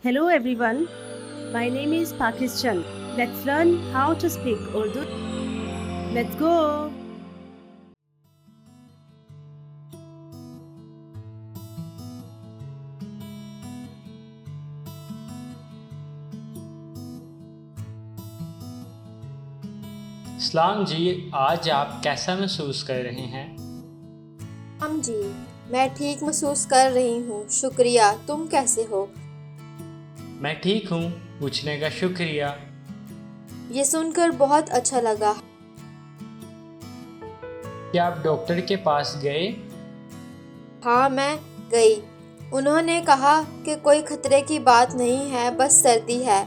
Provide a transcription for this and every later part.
Hello everyone, my name is Pakistan. Let's learn how to speak Urdu. Let's go! सलाम जी, आज आप कैसा महसूस कर रहे हैं? हम जी, मैं ठीक महसूस कर रही हूँ, शुक्रिया। तुम कैसे हो? मैं ठीक हूँ, पूछने का शुक्रिया। ये सुनकर बहुत अच्छा लगा। क्या आप डॉक्टर के पास गए? हाँ, मैं गई। उन्होंने कहा कि कोई खतरे की बात नहीं है, बस सर्दी है।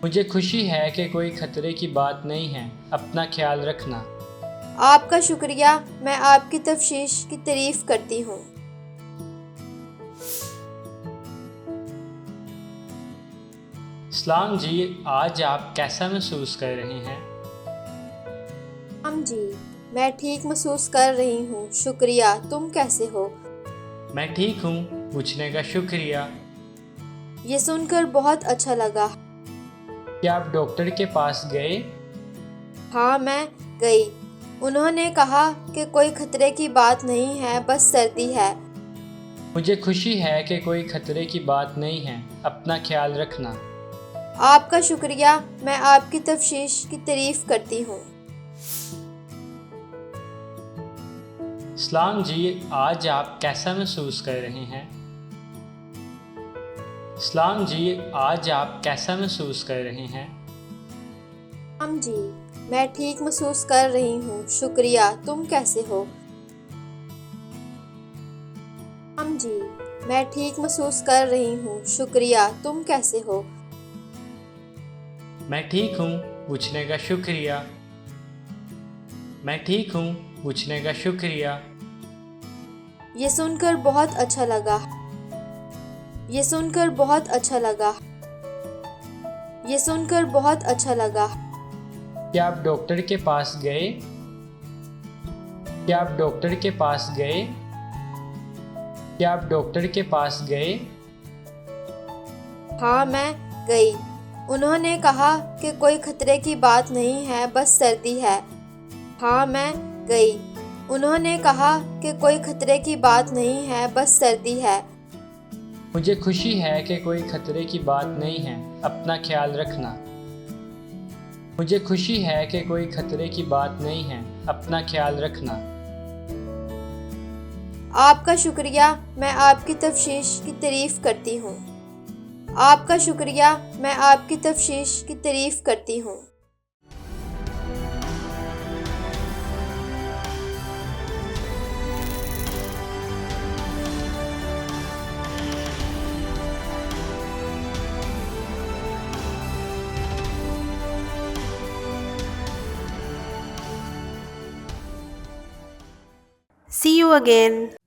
मुझे खुशी है कि कोई खतरे की बात नहीं है। अपना ख्याल रखना। आपका शुक्रिया, मैं आपकी तफ्शीश की तारीफ करती हूँ। सलाम जी, आज आप कैसा महसूस कर रहे हैं? हम जी, मैं ठीक महसूस कर रही हूँ, शुक्रिया। तुम कैसे हो? मैं ठीक हूँ, पूछने का शुक्रिया। ये सुनकर बहुत अच्छा लगा। क्या आप डॉक्टर के पास गए? हाँ, मैं गई। उन्होंने कहा कि कोई खतरे की बात नहीं है, बस सर्दी है। मुझे खुशी है कि कोई खतरे की बात नहीं है। अपना ख्याल रखना। आपका शुक्रिया, मैं आपकी तफ्शीश की तारीफ करती हूँ। सलाम जी, आज आप कैसा महसूस कर रहे हैं? सलाम जी, आज आप कैसा महसूस कर रहे हैं? हम जी, मैं ठीक महसूस कर रही हूँ, शुक्रिया। तुम कैसे हो? हम जी, मैं ठीक महसूस कर रही हूँ, शुक्रिया। तुम कैसे हो? मैं ठीक हूँ, पूछने का शुक्रिया। मैं ठीक हूँ, पूछने का शुक्रिया। ये सुनकर बहुत अच्छा लगा। ये सुनकर बहुत अच्छा लगा। ये सुनकर बहुत अच्छा लगा। क्या आप डॉक्टर के पास गए? क्या आप डॉक्टर के पास गए? क्या आप डॉक्टर के पास गए? हाँ, मैं गई। उन्होंने कहा कि कोई खतरे की बात नहीं है, बस सर्दी है। हाँ, मैं गई। उन्होंने कहा कि कोई खतरे की बात नहीं है, बस सर्दी है। मुझे खुशी है कि कोई खतरे की बात नहीं है। अपना ख्याल रखना। मुझे खुशी है कि कोई खतरे की बात नहीं है। अपना ख्याल रखना। आपका शुक्रिया, मैं आपकी तफ्शीश की तारीफ करती हूँ। आपका शुक्रिया, मैं आपकी तफ्शीश की तारीफ करती हूँ। See you again.